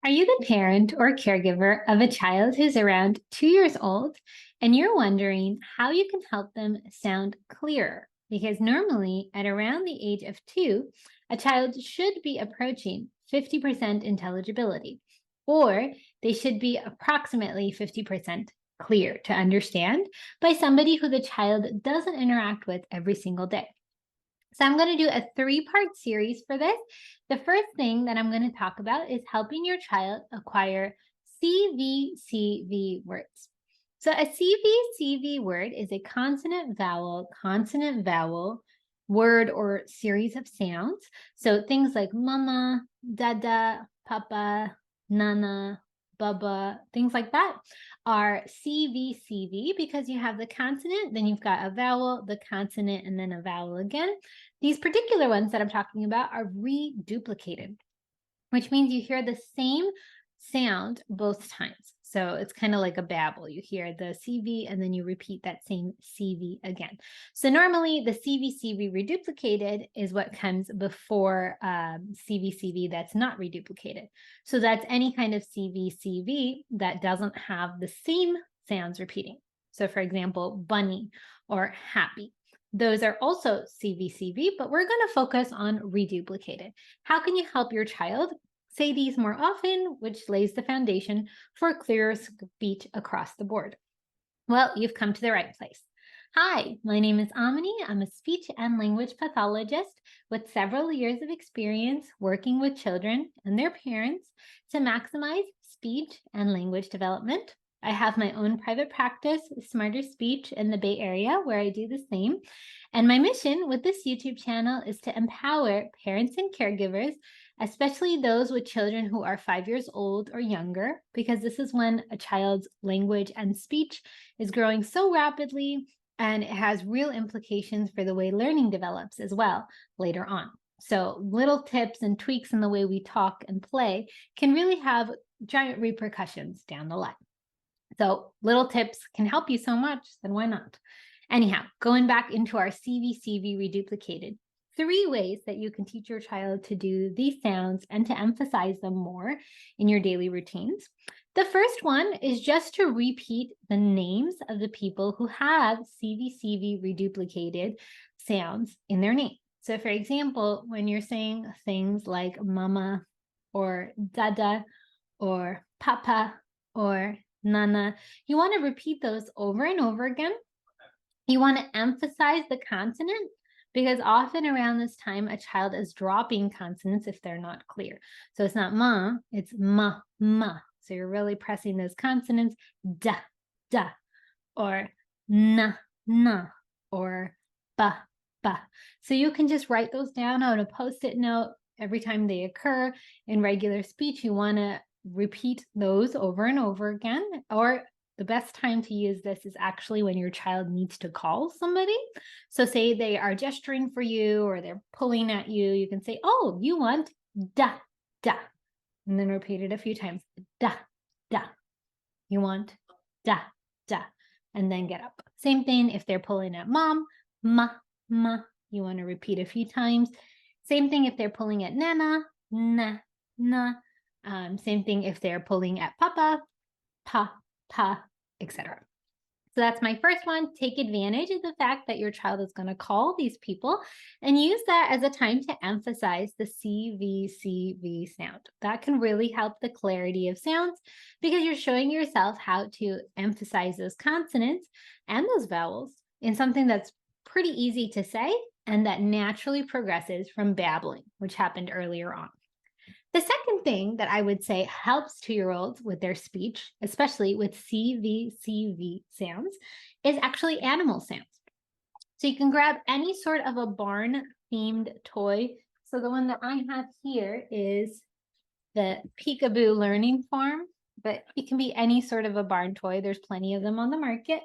Are you the parent or caregiver of a child who's around 2 years old and you're wondering how you can help them sound clearer? Because normally, at around the age of 2, a child should be approaching 50% intelligibility, or they should be approximately 50% clear to understand by somebody who the child doesn't interact with every single day. So I'm going to do a 3-part series for this. The first thing that I'm going to talk about is helping your child acquire CVCV words. So a CVCV word is a consonant vowel word or series of sounds. So things like mama, dada, papa, nana, baba, things like that are CVCV because you have the consonant, then you've got a vowel, the consonant, and then a vowel again. These particular ones that I'm talking about are reduplicated, which means you hear the same sound both times. So it's kind of like a babble. You hear the CV and then you repeat that same CV again. So normally the CVCV reduplicated is what comes before CVCV that's not reduplicated. So that's any kind of CVCV that doesn't have the same sounds repeating. So for example, bunny or happy. Those are also CVCV, but we're going to focus on reduplicated. How can you help your child say these more often, which lays the foundation for clearer speech across the board? Well, you've come to the right place. Hi, my name is Amini. I'm a speech and language pathologist with several years of experience working with children and their parents to maximize speech and language development. I have my own private practice, Smarter Speech, in the Bay Area, where I do the same. And my mission with this YouTube channel is to empower parents and caregivers, especially those with children who are 5 years old or younger, because this is when a child's language and speech is growing so rapidly, and it has real implications for the way learning develops as well later on. So little tips and tweaks in the way we talk and play can really have giant repercussions down the line. So little tips can help you so much, then why not? Anyhow, going back into our CVCV reduplicated, 3 ways that you can teach your child to do these sounds and to emphasize them more in your daily routines. The first one is just to repeat the names of the people who have CVCV reduplicated sounds in their name. So for example, when you're saying things like mama or dada or papa or nana, you want to repeat those over and over again. You want to emphasize the consonant because often around this time, a child is dropping consonants if they're not clear. So it's not ma, it's ma, ma. So you're really pressing those consonants, da, da, or na, na, or ba, ba. So you can just write those down on a Post-it note every time they occur in regular speech. You want to repeat those over and over again, or the best time to use this is actually when your child needs to call somebody. So say they are gesturing for you or they're pulling at you, you can say, oh, you want da, da, and then repeat it a few times, da, da. You want da, da, and then get up. Same thing if they're pulling at mom, ma, ma, you want to repeat a few times. Same thing if they're pulling at nana, na, na. Same thing if they're pulling at papa, pa, pa, etc. So that's my first one. Take advantage of the fact that your child is going to call these people and use that as a time to emphasize the CVCV sound. That can really help the clarity of sounds because you're showing yourself how to emphasize those consonants and those vowels in something that's pretty easy to say and that naturally progresses from babbling, which happened earlier on. The second thing that I would say helps 2-year-olds with their speech, especially with CVCV sounds, is actually animal sounds. So you can grab any sort of a barn-themed toy. So the one that I have here is the Peekaboo Learning Farm, but it can be any sort of a barn toy. There's plenty of them on the market.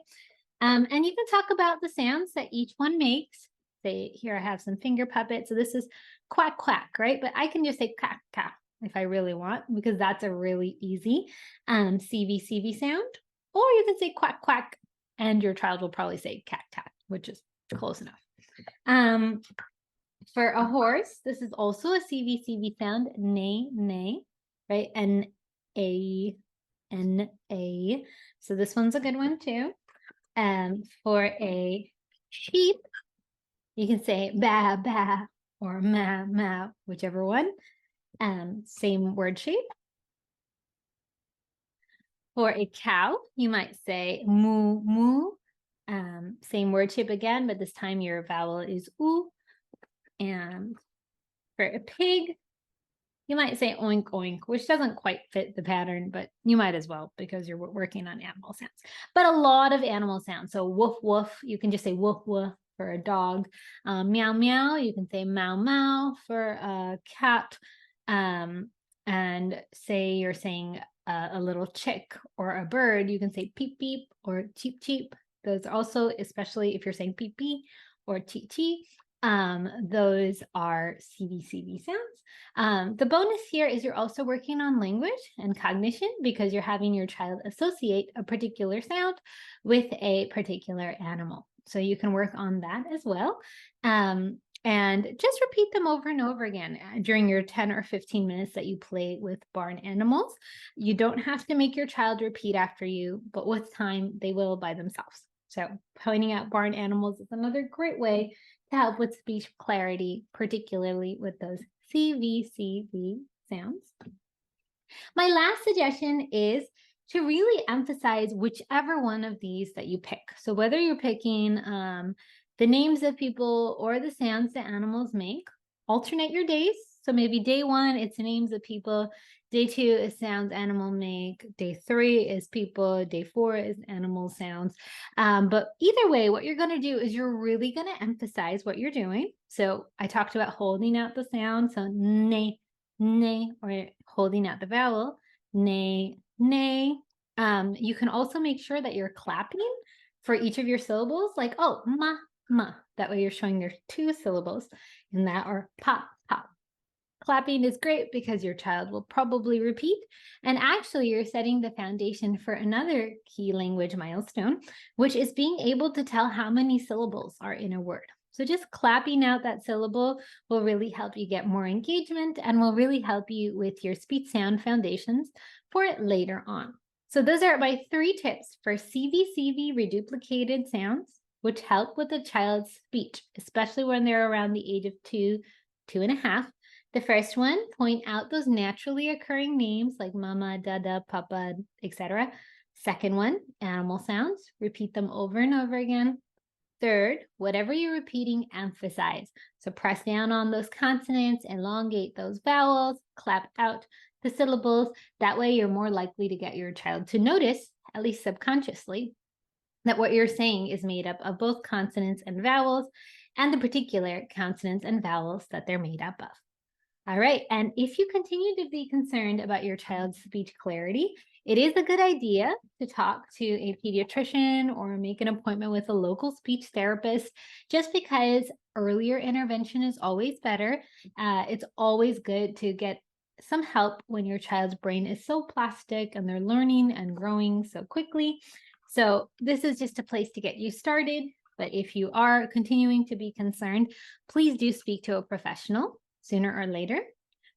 And you can talk about the sounds that each one makes. Say, here I have some finger puppets. So this is quack, quack, right? But I can just say quack, quack if I really want, because that's a really easy CVCV sound. Or you can say quack, quack, and your child will probably say cat, cat, which is close enough. For a horse, this is also a CVCV sound, neigh, neigh, right? And A, N-A. So this one's a good one too. For a sheep, you can say ba, ba, or ma, ma, whichever one. Same word shape. For a cow, you might say moo, moo. Same word shape again, but this time your vowel is oo. And for a pig, you might say oink, oink, which doesn't quite fit the pattern, but you might as well because you're working on animal sounds. But a lot of animal sounds. So woof, woof, you can just say woof, woof for a dog. Meow, meow, you can say meow, meow for a cat. And say you're saying a little chick or a bird, you can say peep, peep or cheep, cheep. Those also, especially if you're saying peep, peep or cheep, cheep. Those are CV sounds. The bonus here is you're also working on language and cognition because you're having your child associate a particular sound with a particular animal. So you can work on that as well. And just repeat them over and over again during your 10 or 15 minutes that you play with barn animals. You don't have to make your child repeat after you, but with time, they will by themselves. So pointing out barn animals is another great way to help with speech clarity, particularly with those CV sounds. My last suggestion is to really emphasize whichever one of these that you pick. So whether you're picking the names of people or the sounds that animals make, alternate your days. So maybe day 1, it's names of people. Day 2 is sounds animal make. Day 3 is people. Day 4 is animal sounds. But either way, what you're going to do is you're really going to emphasize what you're doing. So I talked about holding out the sound. So ne, ne, or holding out the vowel. Ne, ne. You can also make sure that you're clapping for each of your syllables, like, oh, ma, ma. That way you're showing your 2 syllables in that, or pop, pop. Clapping is great because your child will probably repeat. And actually, you're setting the foundation for another key language milestone, which is being able to tell how many syllables are in a word. So just clapping out that syllable will really help you get more engagement and will really help you with your speech sound foundations for it later on. So those are my 3 tips for CV reduplicated sounds, which help with a child's speech, especially when they're around the age of 2, 2.5. The first one, point out those naturally occurring names like mama, dada, papa, etc. Second one, animal sounds. Repeat them over and over again. Third, whatever you're repeating, emphasize. So press down on those consonants, elongate those vowels, clap out the syllables. That way you're more likely to get your child to notice, at least subconsciously, that what you're saying is made up of both consonants and vowels and the particular consonants and vowels that they're made up of. All right, and if you continue to be concerned about your child's speech clarity, it is a good idea to talk to a pediatrician or make an appointment with a local speech therapist, just because earlier intervention is always better. It's always good to get some help when your child's brain is so plastic and they're learning and growing so quickly. So this is just a place to get you started. But if you are continuing to be concerned, please do speak to a professional sooner or later.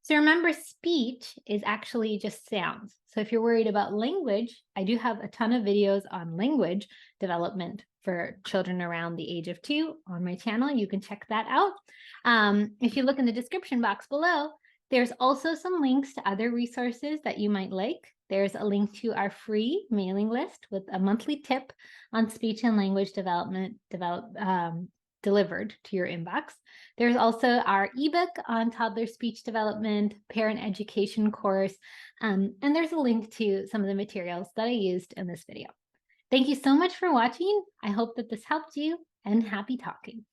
So remember, speech is actually just sounds. So if you're worried about language, I do have a ton of videos on language development for children around the age of 2 on my channel. You can check that out. If you look in the description box below, there's also some links to other resources that you might like. There's a link to our free mailing list with a monthly tip on speech and language development delivered to your inbox. There's also our ebook on toddler speech development, parent education course, and there's a link to some of the materials that I used in this video. Thank you so much for watching. I hope that this helped you, and happy talking.